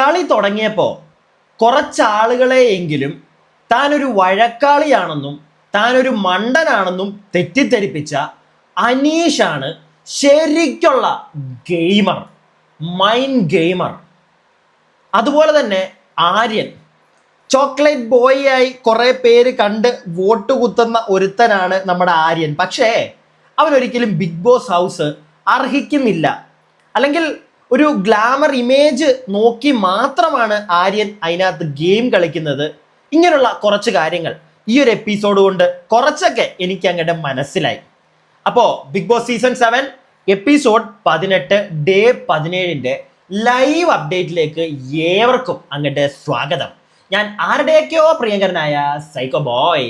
കളി തുടങ്ങിയപ്പോൾ കുറച്ചാളുകളെയെങ്കിലും താനൊരു വഴക്കാളിയാണെന്നും താനൊരു മണ്ടനാണെന്നും തെറ്റിദ്ധരിപ്പിച്ച അനീഷാണ് ശരിക്കുള്ള ഗെയിമർ, മൈൻഡ് ഗെയിമർ. അതുപോലെ തന്നെ ആര്യൻ, ചോക്ലേറ്റ് ബോയ് ആയി കുറെ പേര് കണ്ട് വോട്ട് കുത്തുന്ന ഒരുത്തനാണ് നമ്മുടെ ആര്യൻ. പക്ഷേ അവനൊരിക്കലും ബിഗ് ബോസ് ഹൗസ് അർഹിക്കുന്നില്ല. അല്ലെങ്കിൽ ഒരു ഗ്ലാമർ ഇമേജ് നോക്കി മാത്രമാണ് ആര്യൻ അതിനകത്ത് ഗെയിം കളിക്കുന്നത്. ഇങ്ങനെയുള്ള കുറച്ച് കാര്യങ്ങൾ ഈ ഒരു എപ്പിസോഡ് കൊണ്ട് കുറച്ചൊക്കെ എനിക്ക് അങ്ങോട്ട് മനസ്സിലായി. അപ്പോൾ big boss season 7 episode 18 day 17 live അപ്ഡേറ്റിലേക്ക് ഏവർക്കും അങ്ങോട്ട് സ്വാഗതം. ഞാൻ ആരുടെയൊക്കെയോ പ്രിയങ്കരനായ സൈക്കോ ബോയ്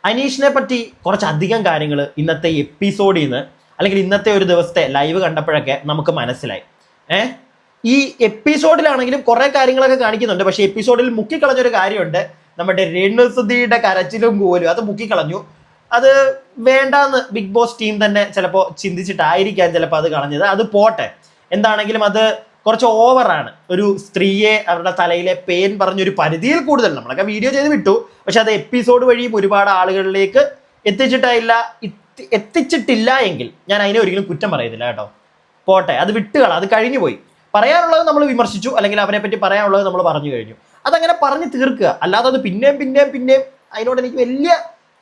അനീഷിനെ പറ്റി കുറച്ചധികം കാര്യങ്ങൾ ഇന്നത്തെ എപ്പിസോഡിൽ നിന്ന് അല്ലെങ്കിൽ ഇന്നത്തെ ഒരു ദിവസത്തെ ലൈവ് കണ്ടപ്പോഴൊക്കെ നമുക്ക് മനസ്സിലായി. ഈ എപ്പിസോഡിലാണെങ്കിലും കുറെ കാര്യങ്ങളൊക്കെ കാണിക്കുന്നുണ്ട്. പക്ഷെ എപ്പിസോഡിൽ മുക്കിക്കളഞ്ഞൊരു കാര്യമുണ്ട്. നമ്മുടെ രേണുസുധിയുടെ കരച്ചിലും പോലും അത് മുക്കിക്കളഞ്ഞു. അത് വേണ്ടാന്ന് ബിഗ് ബോസ് ടീം തന്നെ ചിലപ്പോൾ ചിന്തിച്ചിട്ടായിരിക്കാം ചിലപ്പോൾ അത് കളഞ്ഞത്. അത് പോട്ടെ, എന്താണെങ്കിലും അത് കുറച്ച് ഓവറാണ്. ഒരു സ്ത്രീയെ അവരുടെ തലയിലെ പെയിൻ പറഞ്ഞൊരു പരിധിയിൽ കൂടുതൽ നമ്മളൊക്കെ വീഡിയോ ചെയ്ത് വിട്ടു. പക്ഷെ അത് എപ്പിസോഡ് വഴിയും ഒരുപാട് ആളുകളിലേക്ക് എത്തിച്ചിട്ടില്ല എങ്കിൽ ഞാൻ അതിനെ ഒരിക്കലും കുറ്റം പറയുന്നില്ല കേട്ടോ. പോട്ടെ, അത് വിട്ടുകള, അത് കഴിഞ്ഞു പോയി. പറയാനുള്ളത് നമ്മൾ വിമർശിച്ചു, അല്ലെങ്കിൽ അവരെ പറ്റി പറയാനുള്ളത് നമ്മൾ പറഞ്ഞു കഴിഞ്ഞു. അതങ്ങനെ പറഞ്ഞ് തീർക്കുക. അല്ലാതെ അത് പിന്നെയും അതിനോട് എനിക്ക് വലിയ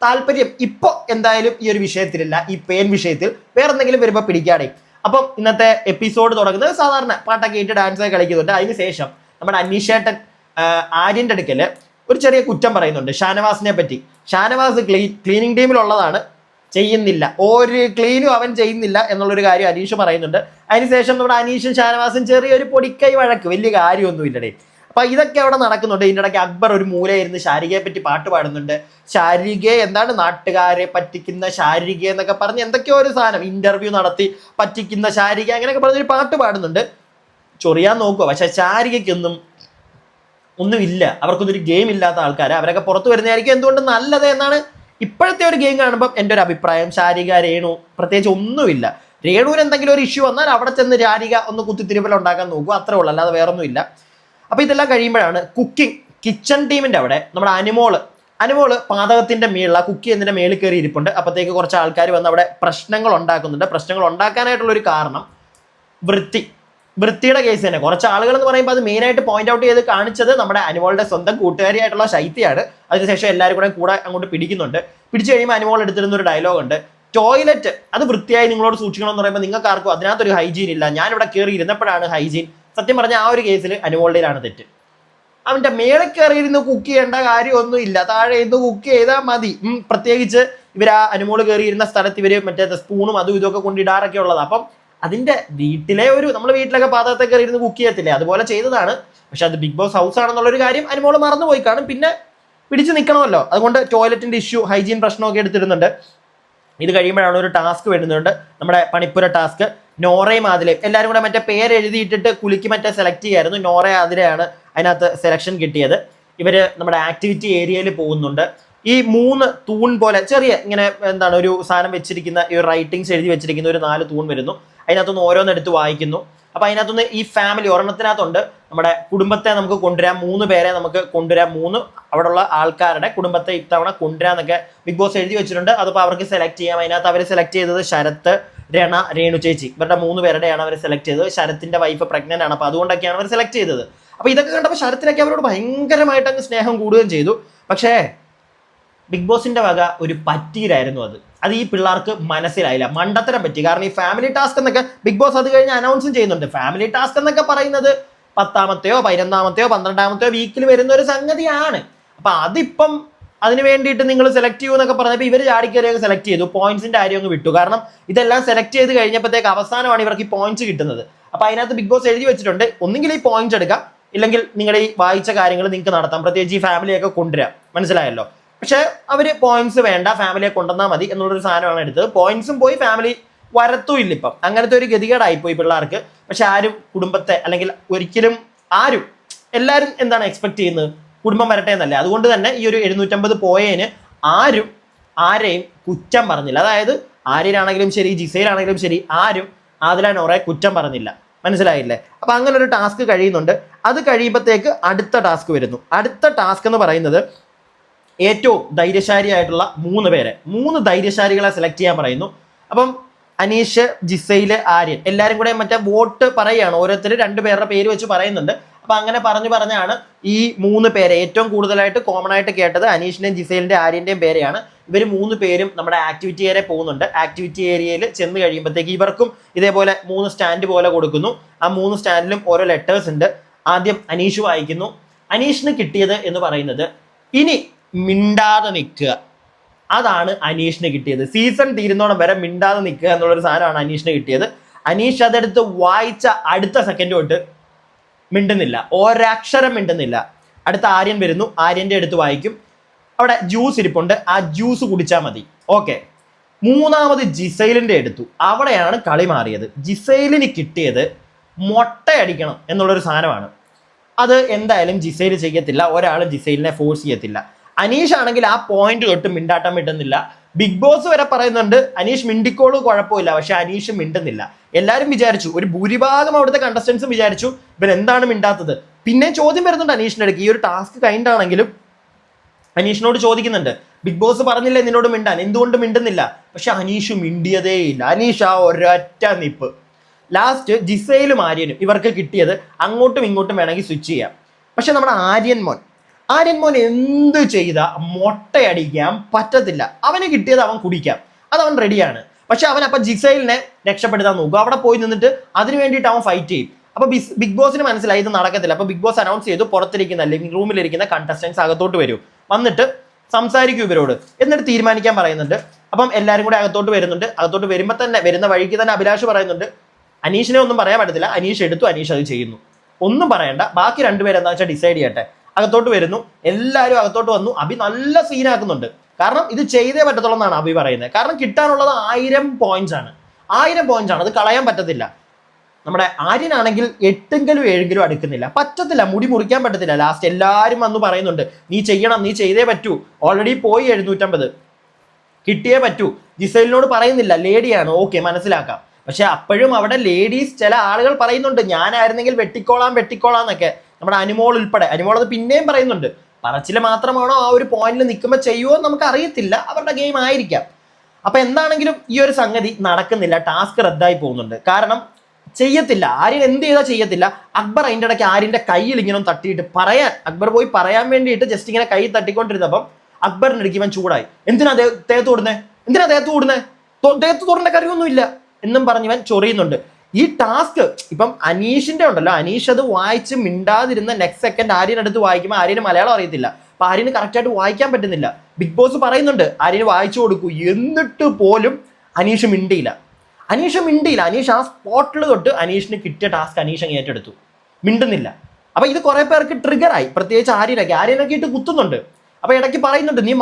താല്പര്യം ഇപ്പോൾ എന്തായാലും ഈ ഒരു വിഷയത്തിലില്ല. ഈ പെയിൻ വിഷയത്തിൽ വേറെ എന്തെങ്കിലും വരുമ്പോൾ പിടിക്കാടേ. അപ്പം ഇന്നത്തെ എപ്പിസോഡ് തുടങ്ങുന്നത് സാധാരണ പാട്ടൊക്കെ ഇട്ട് ഡാൻസ് കളിക്കുന്നുണ്ട്. അതിനുശേഷം നമ്മുടെ അനീഷേട്ടൻ ആര്യൻ്റെ അടുക്കൽ ഒരു ചെറിയ കുറ്റം പറയുന്നുണ്ട് ഷാനവാസിനെ പറ്റി. ഷാനവാസ് ക്ലീനിങ് ടീമിലുള്ളതാണ്, ചെയ്യുന്നില്ല, ഒരു ക്ലീനും അവൻ ചെയ്യുന്നില്ല എന്നുള്ളൊരു കാര്യം അനീഷ് പറയുന്നുണ്ട്. അതിനുശേഷം നമ്മുടെ അനീഷും ഷാനവാസും ചെറിയൊരു പൊടിക്കൈ വഴക്ക്, വലിയ കാര്യമൊന്നും ഇല്ലടേ. അപ്പൊ ഇതൊക്കെ അവിടെ നടക്കുന്നുണ്ട്. ഇതിൻ്റെ ഇടയ്ക്ക് അക്ബർ ഒരു മൂലയിരുന്ന് ശാരികയെ പറ്റി പാട്ട് പാടുന്നുണ്ട്. ശാരിക എന്താണ് നാട്ടുകാരെ പറ്റിക്കുന്ന ശാരിക എന്നൊക്കെ പറഞ്ഞ് എന്തൊക്കെയോ ഒരു സാധനം ഇന്റർവ്യൂ നടത്തി പറ്റിക്കുന്ന ശാരിക അങ്ങനെയൊക്കെ പറഞ്ഞൊരു പാട്ട് പാടുന്നുണ്ട്. ചൊറിയാൻ നോക്കുക. പക്ഷെ ശാരികയ്ക്കൊന്നും ഒന്നുമില്ല. അവർക്കൊന്നൊരു ഗെയിം ഇല്ലാത്ത ആൾക്കാർ, അവരൊക്കെ പുറത്തു വരുന്നതായിരിക്കും എന്തുകൊണ്ട് നല്ലത് എന്നാണ് ഇപ്പോഴത്തെ ഒരു ഗെയിം കാണുമ്പോൾ എൻ്റെ ഒരു അഭിപ്രായം. ശാരിക, രേണു പ്രത്യേകിച്ച് ഒന്നുമില്ല. രേണുവിന് എന്തെങ്കിലും ഒരു ഇഷ്യൂ വന്നാൽ അവിടെ ചെന്ന് ശാരിക ഒന്ന് കുത്തിത്തിരിപ്പൽ ഉണ്ടാക്കാൻ നോക്കുക, അത്രേ ഉള്ളൂ, അല്ലാതെ വേറൊന്നും ഇല്ല. അപ്പൊ ഇതെല്ലാം കഴിയുമ്പോഴാണ് കിച്ചൺ ടീമിന്റെ അവിടെ നമ്മുടെ അനുമോള് പാതകത്തിന്റെ മേളിൽ കുക്ക് ചെയ്യുന്നതിന്റെ മേളിൽ കയറി ഇരിപ്പുണ്ട്. അപ്പോഴത്തേക്ക് കുറച്ച് ആൾക്കാർ വന്ന് അവിടെ പ്രശ്നങ്ങൾ ഉണ്ടാക്കുന്നുണ്ട്. പ്രശ്നങ്ങൾ ഉണ്ടാക്കാനായിട്ടുള്ള ഒരു കാരണം വൃത്തിയുടെ കേസ് തന്നെ. കുറച്ച് ആളുകൾ എന്ന് പറയുമ്പോൾ അത് മെയിനായിട്ട് പോയിന്റ് ഔട്ട് ചെയ്ത് കാണിച്ചത് നമ്മുടെ അനുമോളുടെ സ്വന്തം കൂട്ടുകാരിയായിട്ടുള്ള ശൈത്യയാണ്. അതിനുശേഷം എല്ലാവരും കൂടെ അങ്ങോട്ട് പിടിക്കുന്നുണ്ട്. പിടിച്ചു കഴിയുമ്പോൾ അനുമോൾ എടുത്തിരുന്ന ഒരു ഡയലോഗ് ഉണ്ട്, ടോയ്ലറ്റ് അത് വൃത്തിയായി നിങ്ങളോട് സൂക്ഷിക്കണം എന്ന് പറയുമ്പോൾ നിങ്ങൾക്ക് ആർക്കും അതിനകത്തൊരു ഹൈജീൻ ഇല്ല, ഞാനിവിടെ കയറി ഇരുന്നപ്പോഴാണ് ഹൈജീൻ. സത്യം പറഞ്ഞ ആ ഒരു കേസിൽ അനുമോളുടെയിലാണ് തെറ്റ്. അവന്റെ മേളിൽ കയറിയിരുന്ന് കുക്ക് ചെയ്യേണ്ട കാര്യമൊന്നും ഇല്ല, താഴെ ഇരുന്ന് കുക്ക് ചെയ്താൽ മതി. പ്രത്യേകിച്ച് ഇവർ ആ അനുമോള് കയറിയിരുന്ന സ്ഥലത്ത് ഇവര് മറ്റേ സ്പൂണും അതും ഇതൊക്കെ കൊണ്ടിടാറൊക്കെ ഉള്ളത്. അപ്പം അതിന്റെ വീട്ടിലെ നമ്മൾ വീട്ടിലൊക്കെ പാത്രത്തെ കയറി ഇരുന്ന് കുക്ക് ചെയ്യത്തില്ലേ, അതുപോലെ ചെയ്തതാണ്. പക്ഷെ അത് ബിഗ് ബോസ് ഹൗസ് ആണെന്നുള്ളൊരു കാര്യം അനുമോള് മറന്നുപോയി കാണും. പിന്നെ പിടിച്ചു നിൽക്കണമല്ലോ, അതുകൊണ്ട് ടോയ്ലറ്റിന്റെ ഇഷ്യൂ, ഹൈജീൻ പ്രശ്നമൊക്കെ എടുത്തിടുന്നുണ്ട്. ഇത് കഴിയുമ്പോഴാണ് ഒരു ടാസ്ക് വരുന്നുണ്ട്, നമ്മുടെ പണിപ്പുര ടാസ്ക്. നോറയും ആദിലയും എല്ലാവരും കൂടെ മറ്റേ പേര് എഴുതിയിട്ടിട്ട് കുലുക്കി മറ്റേ സെലക്ട് ചെയ്യായിരുന്നു. നോറ ആദിലയാണ് അതിനകത്ത് സെലക്ഷൻ കിട്ടിയത്. ഇവര് നമ്മുടെ ആക്ടിവിറ്റി ഏരിയയിൽ പോകുന്നുണ്ട്. ഈ 3 തൂൺ പോലെ ചെറിയ ഇങ്ങനെ എന്താണ് ഒരു സാധനം വെച്ചിരിക്കുന്ന ഈ റൈറ്റിങ്സ് എഴുതി വെച്ചിരിക്കുന്ന ഒരു 4 തൂൺ വരുന്നു. അതിനകത്തുനിന്ന് ഓരോന്നെടുത്ത് വായിക്കുന്നു. അപ്പൊ അതിനകത്തുനിന്ന് ഈ ഫാമിലി ഒരെണ്ണത്തിനകത്തുണ്ട് നമ്മുടെ കുടുംബത്തെ നമുക്ക് കൊണ്ടുവരാം, 3 പേരെ നമുക്ക് കൊണ്ടുവരാം, 3 അവിടെയുള്ള ആൾക്കാരുടെ കുടുംബത്തെ ഇത്തവണ കൊണ്ടുവരാന്നൊക്കെ ബിഗ് ബോസ് എഴുതി വെച്ചിട്ടുണ്ട്. അതിപ്പോൾ അവർക്ക് സെലക്ട് ചെയ്യാം. അതിനകത്ത് അവർ സെലക്ട് ചെയ്തത് ശരത്ത്, രണ, രേണു ചേച്ചി, ഇവരുടെ 3 പേരുടെയാണ് അവർ സെലക്ട് ചെയ്തത്. ശരത്തിന്റെ വൈഫ് പ്രഗ്നന്റ് ആണ്, അപ്പൊ അതുകൊണ്ടൊക്കെയാണ് അവർ സെലക്ട് ചെയ്തത്. അപ്പൊ ഇതൊക്കെ കണ്ടപ്പോൾ ശരത്തിനൊക്കെ അവരോട് ഭയങ്കരമായിട്ട് അങ്ങ് സ്നേഹം കൂടുകയും ചെയ്തു. പക്ഷേ ബിഗ് ബോസിന്റെ വക ഒരു പറ്റീരായിരുന്നു അത് ഈ പിള്ളേർക്ക് മനസ്സിലായില്ല, മണ്ടത്തരം പറ്റി. കാരണം ഈ ഫാമിലി ടാസ്ക് എന്നൊക്കെ ബിഗ് ബോസ് അത് കഴിഞ്ഞ് അനൗൺസും ചെയ്യുന്നുണ്ട്. ഫാമിലി ടാസ്ക് എന്നൊക്കെ പറയുന്നത് 10ാമത്തെയോ 11ാമത്തെയോ 12ാമത്തെയോ വീക്കിൽ വരുന്ന ഒരു സംഗതിയാണ്. അപ്പൊ അതിപ്പം അതിന് വേണ്ടിയിട്ട് നിങ്ങൾ സെലക്ട് ചെയ്യൂ എന്നൊക്കെ പറഞ്ഞപ്പോൾ ഇവർ ചാടിക്കറിയൊക്കെ സെലക്ട് ചെയ്തു. പോയിന്റ്സിന്റെ കാര്യം അങ്ങ് വിട്ടു. കാരണം ഇതെല്ലാം സെലക്ട് ചെയ്ത് കഴിഞ്ഞപ്പോഴത്തേക്ക് അവസാനമാണ് ഇവർക്ക് ഈ പോയിന്റ്സ് കിട്ടുന്നത്. അപ്പൊ അതിനകത്ത് ബിഗ് ബോസ് എഴുതി വെച്ചിട്ടുണ്ട്, ഒന്നുകിൽ ഈ പോയിന്റ്സ് എടുക്കാം, ഇല്ലെങ്കിൽ നിങ്ങളുടെ ഈ വായിച്ച കാര്യങ്ങൾ നിങ്ങൾക്ക് നടത്താം, പ്രത്യേകിച്ച് ഈ ഫാമിലിയൊക്കെ കൊണ്ടുവരാം. മനസ്സിലായല്ലോ? പക്ഷെ അവര് പോയിന്റ്സ് വേണ്ട, ഫാമിലിയെ കൊണ്ടുവന്നാൽ മതി എന്നുള്ളൊരു സാധനമാണ് എടുത്തത്. പോയിന്റ്സും പോയി, ഫാമിലി വരത്തും ഇല്ല ഇപ്പം. അങ്ങനത്തെ ഒരു ഗതികേടായിപ്പോയി പിള്ളേർക്ക്. പക്ഷെ ആരും കുടുംബത്തെ അല്ലെങ്കിൽ ഒരിക്കലും എല്ലാവരും എന്താണ് എക്സ്പെക്ട് ചെയ്യുന്നത്, കുടുംബം വരട്ടെ എന്നല്ലേ. അതുകൊണ്ട് തന്നെ ഈ ഒരു 750 പോയതിന് ആരെയും കുറ്റം പറഞ്ഞില്ല. അതായത് ആര്യനാണെങ്കിലും ശരി, ജിസയിലാണെങ്കിലും ശരി, ആരും ആദില നോറയെ കുറ്റം പറഞ്ഞില്ല. മനസ്സിലായില്ലേ? അപ്പൊ അങ്ങനെ ഒരു ടാസ്ക് കഴിയുന്നുണ്ട്. അത് കഴിയുമ്പോഴത്തേക്ക് അടുത്ത ടാസ്ക് വരുന്നു. അടുത്ത ടാസ്ക് എന്ന് പറയുന്നത് ഏറ്റവും ധൈര്യശാലിയായിട്ടുള്ള 3 പേരെ, 3 ധൈര്യശാലികളെ സെലക്ട് ചെയ്യാൻ പറയുന്നു. അപ്പം അനീഷ്, ജിസൈല്, ആര്യൻ എല്ലാവരും കൂടെ മറ്റേ വോട്ട് പറയുകയാണ്. ഓരോരുത്തർ 2 പേരുടെ പേര് വെച്ച് പറയുന്നുണ്ട്. അപ്പൊ അങ്ങനെ പറഞ്ഞാണ് ഈ 3 പേരെ ഏറ്റവും കൂടുതലായിട്ട് കോമൺ ആയിട്ട് കേട്ടത് അനീഷിന്റെയും ജിസൈലിന്റെയും ആര്യന്റെയും പേരെയാണ്. ഇവർ 3 പേരും നമ്മുടെ ആക്ടിവിറ്റി ഏരിയ പോകുന്നുണ്ട്. ആക്ടിവിറ്റി ഏരിയയിൽ ചെന്ന് കഴിയുമ്പോഴത്തേക്ക് ഇവർക്കും ഇതേപോലെ 3 സ്റ്റാൻഡ് പോലെ കൊടുക്കുന്നു. ആ 3 സ്റ്റാൻഡിലും ഓരോ ലെറ്റേഴ്സ് ഉണ്ട്. ആദ്യം അനീഷ് വായിക്കുന്നു. അനീഷിന് കിട്ടിയത് എന്ന് പറയുന്നത് ഇനി മിണ്ടാതെ നിൽക്കുക. അതാണ് അനീഷിന് കിട്ടിയത്. സീസൺ തീരുന്നോണം വരെ മിണ്ടാതെ നിൽക്കുക എന്നുള്ളൊരു സാധനമാണ് അനീഷിന് കിട്ടിയത്. അനീഷ് അതെടുത്ത് വായിച്ച അടുത്ത സെക്കൻഡ് തൊട്ട് മിണ്ടുന്നില്ല, ഒരക്ഷരം മിണ്ടുന്നില്ല. അടുത്ത ആര്യൻ വരുന്നു, ആര്യന്റെ അടുത്ത് വായിക്കും. അവിടെ ജ്യൂസ് ഇരിപ്പുണ്ട്, ആ ജ്യൂസ് കുടിച്ചാൽ മതി. ഓക്കെ. മൂന്നാമത് ജിസൈലിന്റെ എടുത്തു. അവിടെയാണ് കളി മാറിയത്. ജിസൈലിന് കിട്ടിയത് മൊട്ടയടിക്കണം എന്നുള്ളൊരു സാധനമാണ്. അത് എന്തായാലും ജിസൈൽ ചെയ്യത്തില്ല, ഒരാളും ജിസൈലിനെ ഫോഴ്സ് ചെയ്യത്തില്ല. അനീഷ് ആണെങ്കിൽ ആ പോയിന്റ് തൊട്ട് മിണ്ടാട്ടം മിണ്ടുന്നില്ല. ബിഗ് ബോസ് വരെ പറയുന്നുണ്ട് അനീഷ് മിണ്ടിക്കോളൂ കുഴപ്പമില്ല, പക്ഷെ അനീഷ് മിണ്ടുന്നില്ല. എല്ലാവരും വിചാരിച്ചു, ഒരു ഭൂരിഭാഗം അവിടുത്തെ കണ്ടസ്റ്റൻസും വിചാരിച്ചു ഇവൻ എന്താണ് മിണ്ടാത്തത്. പിന്നെ ചോദ്യം വരുന്നുണ്ട് അനീഷിന്റെ അടുക്ക്. ഈ ഒരു ടാസ്ക് കഴിഞ്ഞിട്ടാണെങ്കിലും അനീഷിനോട് ചോദിക്കുന്നുണ്ട്, ബിഗ് ബോസ് പറഞ്ഞില്ലേ നിന്നോട് മിണ്ടാൻ, എന്തുകൊണ്ട് മിണ്ടുന്നില്ല? പക്ഷെ അനീഷ് മിണ്ടിയതേ ഇല്ല. അനീഷ് ആ ഒരൊറ്റ നിപ്പ്. ലാസ്റ്റ് ജിസൈലും ആര്യനും ഇവർക്ക് കിട്ടിയത് അങ്ങോട്ടും ഇങ്ങോട്ടും വേണമെങ്കിൽ സ്വിച്ച് ചെയ്യാം. പക്ഷെ നമ്മുടെ ആര്യൻ മോൻ എന്ത് ചെയ്താ മൊട്ടയടിക്കാൻ പറ്റത്തില്ല. അവന് കിട്ടിയത് അവൻ കുടിക്കാം, അത് അവൻ റെഡിയാണ്. പക്ഷെ അവൻ അപ്പൊ ജിസൈലിനെ രക്ഷപ്പെടുത്താൻ നോക്കും. അവിടെ പോയി നിന്നിട്ട് അതിന് വേണ്ടിയിട്ട് അവൻ ഫൈറ്റ് ചെയ്യും. അപ്പൊ ബിഗ് ബോസിന് മനസ്സിലായി ഇത് നടക്കത്തില്ല. അപ്പൊ ബിഗ് ബോസ് അനൗൺസ് ചെയ്തു, പുറത്തിരിക്കുന്ന ലിവിംഗ് റൂമിലിരിക്കുന്ന കണ്ടസ്റ്റൻസ് അകത്തോട്ട് വരും, വന്നിട്ട് സംസാരിക്കും ഇവരോട്, എന്നിട്ട് തീരുമാനിക്കാൻ പറയുന്നുണ്ട്. അപ്പം എല്ലാവരും കൂടെ അകത്തോട്ട് വരുന്നുണ്ട്. അകത്തോട്ട് വരുമ്പോൾ തന്നെ, വരുന്ന വഴിക്ക് തന്നെ അഭിലാഷ് പറയുന്നുണ്ട് അനീഷിനെ ഒന്നും പറയാൻ പറ്റത്തില്ല, അനീഷ് എടുത്തു, അനീഷ് അത് ചെയ്യുന്നു, ഒന്നും പറയണ്ട, ബാക്കി 2 പേരെന്താ വെച്ചാൽ ഡിസൈഡ് ചെയ്യട്ടെ. അകത്തോട്ട് വരുന്നു, എല്ലാവരും അകത്തോട്ട് വന്നു. അഭി നല്ല സീനാക്കുന്നുണ്ട്. കാരണം ഇത് ചെയ്തേ പറ്റത്തുള്ളൂ എന്നാണ് അഭി പറയുന്നത്. കാരണം കിട്ടാനുള്ളത് 1000 പോയിന്റ്സ് ആണ്. 1000 പോയിന്റ്സ് ആണ്, അത് കളയാൻ പറ്റത്തില്ല. നമ്മുടെ ആര്യനാണെങ്കിൽ 8എങ്കിലും 7എങ്കിലും അടുക്കുന്നില്ല, പറ്റത്തില്ല, മുടി മുറിക്കാൻ പറ്റത്തില്ല. ലാസ്റ്റ് എല്ലാവരും വന്ന് പറയുന്നുണ്ട് നീ ചെയ്യണം, നീ ചെയ്തേ പറ്റൂ, ഓൾറെഡി പോയി 750 കിട്ടിയേ പറ്റൂ. ജിസൈലിനോട് പറയുന്നില്ല, ലേഡിയാണ്, ഓക്കെ മനസ്സിലാക്കാം. പക്ഷെ അപ്പോഴും അവിടെ ലേഡീസ് ചില ആളുകൾ പറയുന്നുണ്ട് ഞാനായിരുന്നെങ്കിൽ വെട്ടിക്കോളാം എന്നൊക്കെ. നമ്മുടെ അനുമോൾ ഉൾപ്പെടെ, അനുമോൾ അത് പിന്നെയും പറയുന്നുണ്ട്. പറച്ചില് മാത്രമാണോ ആ ഒരു പോയിന്റിൽ നിൽക്കുമ്പോൾ ചെയ്യുമോ എന്ന് നമുക്ക് അറിയത്തില്ല, അവരുടെ ഗെയിം ആയിരിക്കാം. അപ്പൊ എന്താണെങ്കിലും ഈ ഒരു സംഗതി നടക്കുന്നില്ല, ടാസ്ക് റദ്ദായി പോകുന്നുണ്ട്. കാരണം ചെയ്യത്തില്ല, ആര്യൻ എന്ത് ചെയ്താൽ ചെയ്യത്തില്ല. അക്ബർ അതിൻ്റെ ഇടയ്ക്ക് ആര്യന്റെ കയ്യിൽ ഇങ്ങനെ തട്ടിയിട്ട് പറയാൻ, അക്ബർ പോയി പറയാൻ വേണ്ടിയിട്ട് ജസ്റ്റ് ഇങ്ങനെ കൈ തട്ടിക്കൊണ്ടിരുന്നപ്പം അക്ബറിന്റെ ഇടയ്ക്ക് ഇവൻ ചൂടായി. എന്തിനാ ദേഹത്ത് ഓടുന്നേ, ദേഹത്ത് തോടേണ്ട കാര്യമൊന്നുമില്ല എന്നും പറഞ്ഞ് ഇവൻ ചൊറിയുന്നുണ്ട്. ഈ ടാസ്ക് ഇപ്പം അനീഷിന്റെ ഉണ്ടല്ലോ, അനീഷ് അത് വായിച്ച് മിണ്ടാതിരുന്ന നെക്സ്റ്റ് സെക്കൻഡ് ആര്യൻ അടുത്ത് വായിക്കുമ്പോൾ ആര്യന് മലയാളം അറിയത്തില്ല. അപ്പൊ ആര്യന് കറക്റ്റായിട്ട് വായിക്കാൻ പറ്റുന്നില്ല. ബിഗ് ബോസ് പറയുന്നുണ്ട് ആര്യന് വായിച്ചു കൊടുക്കൂ, എന്നിട്ട് പോലും അനീഷ് മിണ്ടിയില്ല. അനീഷ് ആ സ്പോട്ടിൽ തൊട്ട് അനീഷിന് കിട്ടിയ ടാസ്ക് അനീഷ് അങ്ങ് ഏറ്റെടുത്തു, മിണ്ടുന്നില്ല. അപ്പൊ ഇത് കുറെ പേർക്ക് ട്രിഗറായി, പ്രത്യേകിച്ച് ആര്യനൊക്കെ ഇട്ട് കുത്തുന്നുണ്ട്. അപ്പൊ ഇടയ്ക്ക് പറയുന്നുണ്ട് നീ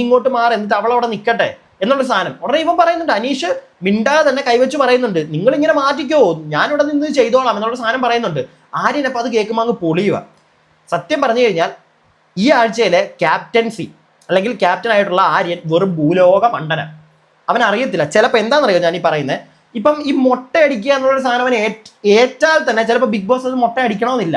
ഇങ്ങോട്ട് മാറ്, എന്നിട്ട് അവളവിടെ നിൽക്കട്ടെ എന്നുള്ള സാധനം. ഉടനെ ഇവൻ പറയുന്നുണ്ട്, അനീഷ് മിണ്ടാതെ തന്നെ കൈവച്ച് പറയുന്നുണ്ട് നിങ്ങൾ ഇങ്ങനെ മാറ്റിക്കോ, ഞാനിവിടെ നിന്ന് ചെയ്തോളാം എന്നുള്ള സാധനം പറയുന്നുണ്ട്. ആര്യനപ്പം അത് കേൾക്കുമ്പോൾ അങ്ങ് പൊളിയുക. സത്യം പറഞ്ഞു കഴിഞ്ഞാൽ ഈ ആഴ്ചയിലെ ക്യാപ്റ്റൻസി അല്ലെങ്കിൽ ക്യാപ്റ്റൻ ആയിട്ടുള്ള ആര്യൻ വെറും ഭൂലോക മണ്ടന. അവൻ അറിയത്തില്ല ചിലപ്പോൾ എന്താണെന്നറിയോ ഞാൻ ഈ പറയുന്നത്. ഇപ്പം ഈ മുട്ട അടിക്കുക എന്നുള്ളൊരു സാധനം അവൻ ഏറ്റാൽ തന്നെ ചിലപ്പോൾ ബിഗ് ബോസ് അത് മുട്ട അടിക്കണമെന്നില്ല,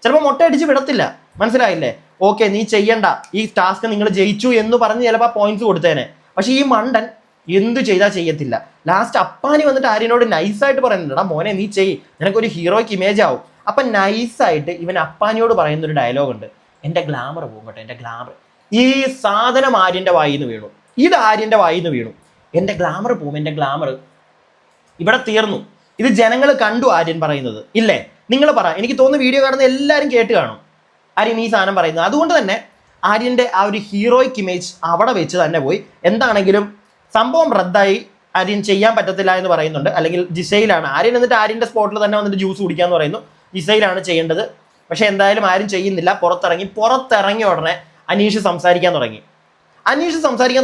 ചിലപ്പോൾ മുട്ട അടിച്ച് വിടത്തില്ല. മനസ്സിലായില്ലേ? ഓക്കെ നീ ചെയ്യണ്ട, ഈ ടാസ്ക് നിങ്ങൾ ജയിച്ചു എന്ന് പറഞ്ഞ് ചിലപ്പോൾ പോയിന്റ്സ് കൊടുത്തേനെ. പക്ഷെ ഈ മണ്ടൻ എന്ത് ചെയ്താൽ ചെയ്യത്തില്ല. ലാസ്റ്റ് അപ്പാനി വന്നിട്ട് ആര്യനോട് നൈസായിട്ട് പറയുന്നുണ്ട്, മോനെ നീ ചെയ്യ്, നിനക്കൊരു ഹീറോയ്ക്ക് ഇമേജ് ആവും. അപ്പം നൈസായിട്ട് ഇവൻ അപ്പാനിയോട് പറയുന്നൊരു ഡയലോഗ് ഉണ്ട്, എൻ്റെ ഗ്ലാമർ പോകും, എൻ്റെ ഗ്ലാമർ. ഈ സാധനം ആര്യൻ്റെ വായിന്ന് വീണു, ഇത് ആര്യൻ്റെ വായിന്ന് വീണു. എൻ്റെ ഗ്ലാമർ പോകും, എൻ്റെ ഗ്ലാമർ ഇവിടെ തീർന്നു. ഇത് ജനങ്ങൾ കണ്ടു ആര്യൻ പറയുന്നത് ഇല്ലേ? നിങ്ങൾ പറ. എനിക്ക് തോന്നുന്നു വീഡിയോ കാണുന്ന എല്ലാവരും കേട്ട് കാണും ആര്യൻ ഈ സാധനം പറയുന്നത്. അതുകൊണ്ട് തന്നെ ആര്യൻ്റെ ആ ഒരു ഹീറോയ്ക്ക് ഇമേജ് അവിടെ വെച്ച് തന്നെ പോയി. എന്താണെങ്കിലും സംഭവം റദ്ദായി, ആര്യൻ ചെയ്യാൻ പറ്റത്തില്ല എന്ന് പറയുന്നുണ്ട്. അല്ലെങ്കിൽ ജിസൈലാണ് ആര്യൻ, എന്നിട്ട് ആര്യൻ്റെ സ്പോട്ടിൽ തന്നെ വന്നിട്ട് ജ്യൂസ് കുടിക്കാന്ന് പറയുന്നു. ജിസൈലാണ് ചെയ്യേണ്ടത്. പക്ഷെ എന്തായാലും ആരും ചെയ്യുന്നില്ല. പുറത്തിറങ്ങി ഉടനെ അനീഷ് സംസാരിക്കാൻ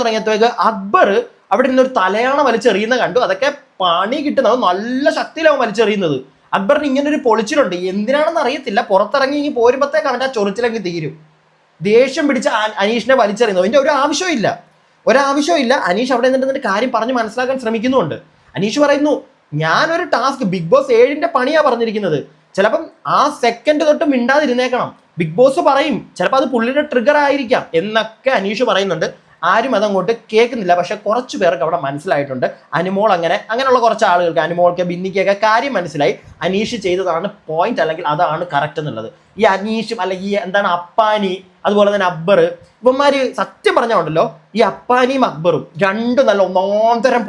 തുടങ്ങിയപ്പോഴേക്ക് അക്ബർ അവിടെ നിന്നൊരു തലയാണ വലിച്ചെറിയുന്ന കണ്ടു. അതൊക്കെ പണി കിട്ടുന്നത്, നല്ല ശക്തിയിലാവും വലിച്ചെറിയുന്നത്. അക്ബറിന് ഇങ്ങനെ ഒരു പൊളിച്ചിലുണ്ട്, എന്തിനാണെന്ന് അറിയത്തില്ല. പുറത്തിറങ്ങി പോരുമ്പോഴത്തേക്ക് അവൻ്റെ ആ ചൊറിച്ചിലങ്ങ് തീരും. ദേഷ്യം പിടിച്ച അനീഷിനെ വലിച്ചെറിയുന്നു. അതിൻ്റെ ഒരു ആവശ്യമില്ല. അനീഷ് അവിടെ നിന്നിട്ട് കാര്യം പറഞ്ഞ് മനസ്സിലാക്കാൻ ശ്രമിക്കുന്നുണ്ട്. അനീഷ് പറയുന്നു ഞാനൊരു ടാസ്ക് ബിഗ് ബോസ് 7ന്റെ പണിയാ പറഞ്ഞിരിക്കുന്നത്. ചിലപ്പം ആ സെക്കൻഡ് തൊട്ട് മിണ്ടാതിരുന്നേക്കണം. ബിഗ് ബോസ് പറയും, ചിലപ്പോൾ അത് പുള്ളിയുടെ ട്രിഗർ ആയിരിക്കാം എന്നൊക്കെ അനീഷ് പറയുന്നുണ്ട്. ആരും അതങ്ങോട്ട് കേൾക്കുന്നില്ല. പക്ഷെ കുറച്ച് പേർക്ക് അവിടെ മനസ്സിലായിട്ടുണ്ട്. അനുമോൾ അങ്ങനെയുള്ള കുറച്ച് ആളുകൾക്ക്, അനുമോൾക്ക് ബിന്നിക്കൊക്കെ കാര്യം മനസ്സിലായി. അനീഷ് ചെയ്തതാണ് പോയിന്റ്, അല്ലെങ്കിൽ അതാണ് കറക്റ്റ് എന്നുള്ളത്. ഈ അനീഷും അല്ലെങ്കിൽ എന്താണ് അപ്പാനി, അതുപോലെ തന്നെ അക്ബർ, ഇവന്മാര് സത്യം പറഞ്ഞുണ്ടല്ലോ, ഈ അപ്പാനിയും അക്ബറും രണ്ടും നല്ല ഒന്നാന്തരം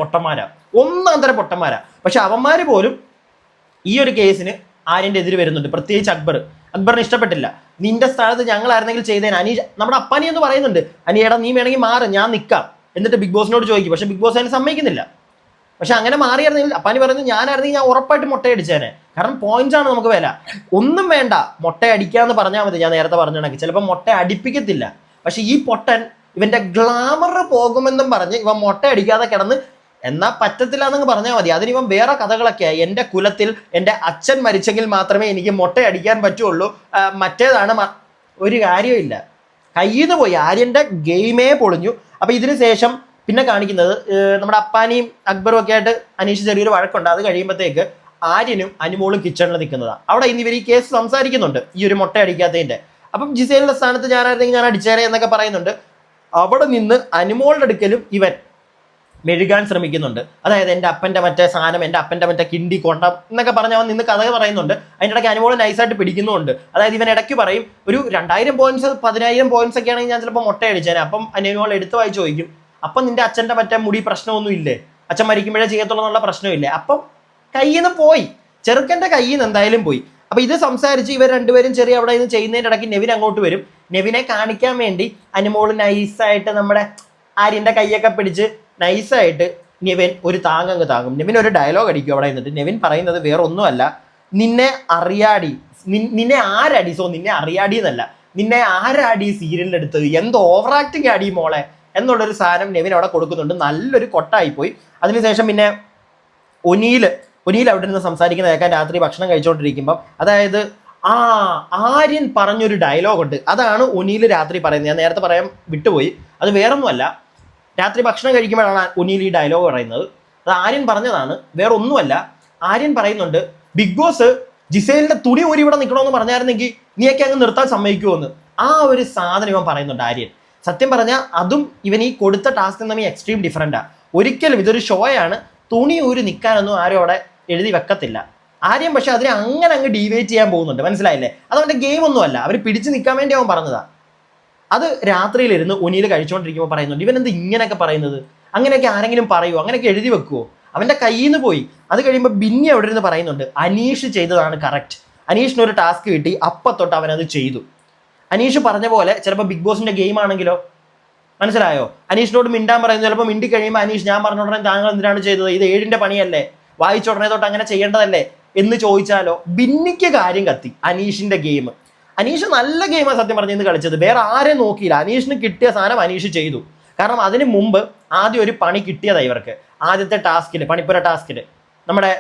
പൊട്ടന്മാരാ. പക്ഷെ അവന്മാര് പോലും ഈ ഒരു കേസിന് ആര്യന്റെ എതിര് വരുന്നുണ്ട്. പ്രത്യേകിച്ച് അക്ബറിന് ഇഷ്ടപ്പെട്ടില്ല. നിന്റെ സ്ഥാനത്ത് ഞങ്ങളായിരുന്നെങ്കിൽ ചെയ്തേനെ. അനീഷ് നമ്മുടെ അപ്പാനി എന്ന് പറയുന്നുണ്ട്, അനിയേടാ നീ വേണമെങ്കിൽ മാറ്, ഞാൻ നിൽക്കാം, എന്നിട്ട് ബിഗ് ബോസിനോട് ചോദിക്കും. പക്ഷെ ബിഗ് ബോസ് അതിന് സമ്മതിക്കുന്നില്ല. പക്ഷെ അങ്ങനെ മാറിയായിരുന്നെങ്കിൽ അപ്പാനി പറയുന്നത് ഞാനായിരുന്നെങ്കിൽ ഞാൻ ഉറപ്പായിട്ട് മുട്ടയടിച്ചേനെ. കാരണം പോയിന്റ്സ് ആണ് നമുക്ക് വില. ഒന്നും വേണ്ട, മുട്ടയടിക്കാന്ന് പറഞ്ഞാൽ മതി. ഞാൻ നേരത്തെ പറഞ്ഞിട്ടുണ്ടെങ്കിൽ ചിലപ്പോൾ മുട്ട അടിപ്പിക്കത്തില്ല. പക്ഷെ ഈ പൊട്ടൻ ഇവന്റെ ഗ്ലാമർ പോകുമെന്നും പറഞ്ഞ് ഇവൻ മുട്ടയടിക്കാതെ കിടന്ന് എന്നാ പറ്റത്തില്ല എന്നങ്ങ് പറഞ്ഞാൽ മതി. അതിനിവൻ വേറെ കഥകളൊക്കെയായി. എൻ്റെ കുലത്തിൽ എൻ്റെ അച്ഛൻ മരിച്ചെങ്കിൽ മാത്രമേ എനിക്ക് മുട്ടയടിക്കാൻ പറ്റുള്ളൂ, മറ്റേതാണ് ഒരു കാര്യമില്ല. കയ്യിൽ നിന്ന് പോയി. ആര്യൻ്റെ ഗെയിമേ പൊളിഞ്ഞു. അപ്പൊ ഇതിനു ശേഷം പിന്നെ കാണിക്കുന്നത് നമ്മുടെ അപ്പാനിയും അക്ബറും ഒക്കെ ആയിട്ട് അനീഷ് ചെറിയൊരു വഴക്കുണ്ട്. അത് കഴിയുമ്പോഴത്തേക്ക് ആര്യനും അനുമോളും കിച്ചണിൽ നിൽക്കുന്നതാണ്. അവിടെ ഇന്ന് ഇവർ ഈ കേസ് സംസാരിക്കുന്നുണ്ട്, ഈ ഒരു മുട്ട അടിക്കാത്തതിന്റെ. അപ്പം ജിസേലിന്റെ സ്ഥാനത്ത് ഞാനായിരുന്നെങ്കിൽ ഞാൻ അടിച്ചേരെ എന്നൊക്കെ പറയുന്നുണ്ട്. അവിടെ നിന്ന് അനുമോളുടെ അടുക്കലും ഇവൻ മെഴുകാൻ ശ്രമിക്കുന്നുണ്ട്. അതായത് എൻ്റെ അപ്പൻ്റെ മറ്റേ സാധനം, എൻ്റെ അപ്പൻ്റെ മറ്റേ കിണ്ടി കൊണ്ട എന്നൊക്കെ പറഞ്ഞ് അവൻ നിന്ന് കഥ പറയുന്നുണ്ട്. അതിൻ്റെ ഇടയ്ക്ക് അനുമോൾ നൈസായിട്ട് പിടിക്കുന്നുണ്ട്. അതായത് ഇവൻ ഇടയ്ക്ക് പറയും ഒരു 2000 പോയിന്റ്സ് 10,000 പോയിന്റ്സ് ഒക്കെ ആണെങ്കിൽ ഞാൻ ചിലപ്പോൾ മുട്ട അടിച്ചേനെ. അപ്പം അനുമോൾ എടുത്ത് വായിച്ച് ചോദിക്കും, അപ്പം നിന്റെ അച്ഛൻ്റെ മറ്റേ മുടി പ്രശ്നമൊന്നും ഇല്ലേ, അച്ഛൻ മരിക്കുമ്പോഴേ ചെയ്യത്തുള്ളൂ എന്നുള്ള പ്രശ്നമില്ലേ. അപ്പം കയ്യിൽ നിന്ന് പോയി, ചെറുക്കൻ്റെ കയ്യിൽ നിന്ന് എന്തായാലും പോയി. അപ്പൊ ഇത് സംസാരിച്ച് ഇവർ രണ്ടുപേരും ചെറിയ അവിടെ നിന്ന് ചെയ്യുന്നതിൻ്റെ ഇടയ്ക്ക് നെവിൻ അങ്ങോട്ട് വരും. നെവിനെ കാണിക്കാൻ വേണ്ടി അനുമോൾ നൈസായിട്ട് നമ്മുടെ ആര്യൻ്റെ കൈയൊക്കെ പിടിച്ച് നൈസായിട്ട് നെവിൻ ഒരു താങ്ങ് താങ്ങും. നെവിൻ ഒരു ഡയലോഗ് അടിക്കും അവിടെ നിന്നിട്ട്. നെവിൻ പറയുന്നത് വേറെ ഒന്നുമല്ല, നിന്നെ അറിയാടി, നിന്നെ ആരടി, നിന്നെ അറിയാടി എന്നല്ല, നിന്നെ ആരാടി സീരിയലിലെടുത്തത്, എന്ത് ഓവർ ആക്ടിങ് ആടി മോളെ എന്നുള്ളൊരു സാധനം നെവിൻ അവിടെ കൊടുക്കുന്നുണ്ട്. നല്ലൊരു കൊട്ടായിപ്പോയി. അതിനുശേഷം പിന്നെ ഒനീൽ അവിടെ നിന്ന് സംസാരിക്കുന്ന കേൾക്കാൻ രാത്രി ഭക്ഷണം കഴിച്ചുകൊണ്ടിരിക്കുമ്പം, അതായത് ആര്യൻ പറഞ്ഞൊരു ഡയലോഗ് ഉണ്ട്, അതാണ് ഒനീൽ രാത്രി പറയുന്നത്. ഞാൻ നേരത്തെ പറയാൻ വിട്ടുപോയി. അത് വേറൊന്നുമല്ല, രാത്രി ഭക്ഷണം കഴിക്കുമ്പോഴാണ് ഒനീൽ ഈ ഡയലോഗ് പറയുന്നത്. അത് ആര്യൻ പറഞ്ഞതാണ്, വേറെ ഒന്നുമല്ല. ആര്യൻ പറയുന്നുണ്ട്, ബിഗ് ബോസ് ജിസേലിന്റെ തുണി ഊരി ഇവിടെ നിൽക്കണമെന്ന് പറഞ്ഞായിരുന്നെങ്കിൽ നീയൊക്കെ അങ്ങ് നിർത്താൻ സമ്മതിക്കുമെന്ന്. ആ ഒരു സാധനം ഇവൻ പറയുന്നുണ്ട് ആര്യൻ. സത്യം പറഞ്ഞാൽ അതും ഇവൻ ഈ കൊടുത്ത ടാസ്ക് തമ്മിൽ എക്സ്ട്രീം ഡിഫറൻറ്റാ. ഒരിക്കലും ഇതൊരു ഷോയാണ്, തുണി ഊരി നിൽക്കാനൊന്നും ആരും അവിടെ എഴുതി വെക്കത്തില്ല. ആര്യം പക്ഷെ അതിനെ അങ്ങ് ഡീവേറ്റ് ചെയ്യാൻ പോകുന്നുണ്ട്. മനസ്സിലായില്ലേ? അതവന്റെ ഗെയിം ഒന്നുമല്ല, അവർ പിടിച്ചു നിൽക്കാൻ വേണ്ടി അവൻ പറഞ്ഞതാ. അത് രാത്രിയിലിരുന്ന് ഒനിയിൽ കഴിച്ചുകൊണ്ടിരിക്കുമ്പോൾ പറയുന്നുണ്ട്, ഇവനെന്ത് ഇങ്ങനെയൊക്കെ പറയുന്നത്, അങ്ങനെയൊക്കെ ആരെങ്കിലും പറയുമോ, അങ്ങനെയൊക്കെ എഴുതി വെക്കുവോ, അവന്റെ കയ്യിൽ നിന്ന് പോയി. അത് കഴിയുമ്പോൾ ബിന്നി അവിടെ ഇരുന്ന് പറയുന്നുണ്ട്, അനീഷ് ചെയ്തതാണ് കറക്റ്റ്, അനീഷിന് ഒരു ടാസ്ക് കിട്ടി, അപ്പത്തൊട്ട് അവനത് ചെയ്തു. അനീഷ് പറഞ്ഞ പോലെ ചിലപ്പോൾ ബിഗ് ബോസിന്റെ ഗെയിം ആണെങ്കിലോ, മനസ്സിലായോ? അനീഷിനോട് മിണ്ടാൻ പറയുന്നു, ചിലപ്പോൾ മിണ്ടി കഴിയുമ്പോൾ അനീഷ് ഞാൻ പറഞ്ഞ ഉടനെ താങ്കൾ എന്തിനാണ് ചെയ്തത്, ഇത് 7ന്റെ പണിയല്ലേ, വായിച്ച ഉടനെ തൊട്ട് അങ്ങനെ ചെയ്യേണ്ടതല്ലേ എന്ന് ചോദിച്ചാലോ? ബിന്നിക്ക് കാര്യം കത്തി. അനീഷിന്റെ ഗെയിം, അനീഷ് നല്ല ഗെയിമാണ് സത്യം പറഞ്ഞ് ഇന്ന് കളിച്ചത്. വേറെ ആരെയും നോക്കിയില്ല, അനീഷിന് കിട്ടിയ സാധനം അനീഷ് ചെയ്തു. കാരണം അതിന് മുമ്പ് ആദ്യം ഒരു പണി കിട്ടിയതായി ഇവർക്ക്. ആദ്യത്തെ ടാസ്കിൽ, പണിപ്പുര ടാസ്കിൽ നമ്മുടെ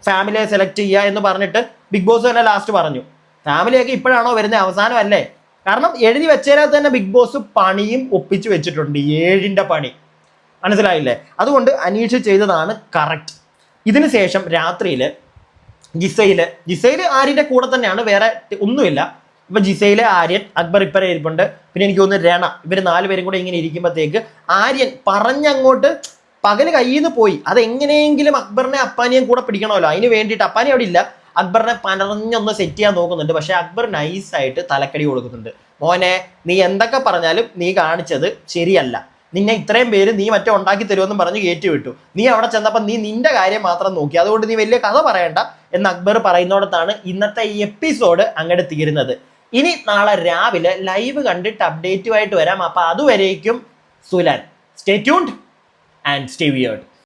ഫാമിലിയെ സെലക്ട് ചെയ്യുക എന്ന് പറഞ്ഞിട്ട് ബിഗ് ബോസ് തന്നെ ലാസ്റ്റ് പറഞ്ഞു, ഫാമിലിയൊക്കെ ഇപ്പോഴാണോ വരുന്നത്, അവസാനമല്ലേ. കാരണം എഴുതി വെച്ചതിനകത്ത് തന്നെ ബിഗ് ബോസ് പണിയും ഒപ്പിച്ചു വെച്ചിട്ടുണ്ട്, 7ന്റെ പണി. മനസ്സിലായില്ലേ? അതുകൊണ്ട് അനീഷ് ചെയ്തതാണ് കറക്റ്റ്. ഇതിന് ശേഷം രാത്രിയിൽ ജിസൈല് ആര്യന്റെ കൂടെ തന്നെയാണ്, വേറെ ഒന്നുമില്ല. ഇപ്പൊ ജിസൈല്, ആര്യൻ, അക്ബർ ഇപ്പറ ഇരിപ്പുണ്ട്, പിന്നെ എനിക്ക് തോന്നുന്നു രണ, ഇവർ 4 പേരും കൂടെ ഇങ്ങനെ ഇരിക്കുമ്പോഴത്തേക്ക് ആര്യൻ പറഞ്ഞങ്ങോട്ട് പകല് കയ്യിൽ നിന്ന് പോയി. അതെങ്ങനെയെങ്കിലും അക്ബറിനെ അപ്പാനിയും കൂടെ പിടിക്കണമല്ലോ, അതിന് വേണ്ടിയിട്ട് അപ്പാനി അവിടെ ഇല്ല, അക്ബറിനെ പനറിഞ്ഞൊന്ന് സെറ്റ് ചെയ്യാൻ നോക്കുന്നുണ്ട്. പക്ഷെ അക്ബർ നൈസായിട്ട് തലക്കടി കൊടുക്കുന്നുണ്ട്. മോനെ, നീ എന്തൊക്കെ പറഞ്ഞാലും നീ കാണിച്ചത് ശരിയല്ല, നിന്നെ ഇത്രയും പേര് നീ മറ്റേ ഉണ്ടാക്കി തരുമെന്ന് പറഞ്ഞ് കയറ്റി വിട്ടു, നീ അവിടെ ചെന്നപ്പോൾ നീ നിന്റെ കാര്യം മാത്രം നോക്കി, അതുകൊണ്ട് നീ വലിയ കഥ പറയണ്ട എന്ന് അക്ബർ പറയുന്നിടത്താണ് ഇന്നത്തെ ഈ എപ്പിസോഡ് അങ്ങോട്ട് തീരുന്നത്. ഇനി നാളെ രാവിലെ ലൈവ് കണ്ടിട്ട് അപ്ഡേറ്റുമായിട്ട് വരാം. അപ്പൊ അതുവരേക്കും സുലാൻ, stay tuned and stay weird.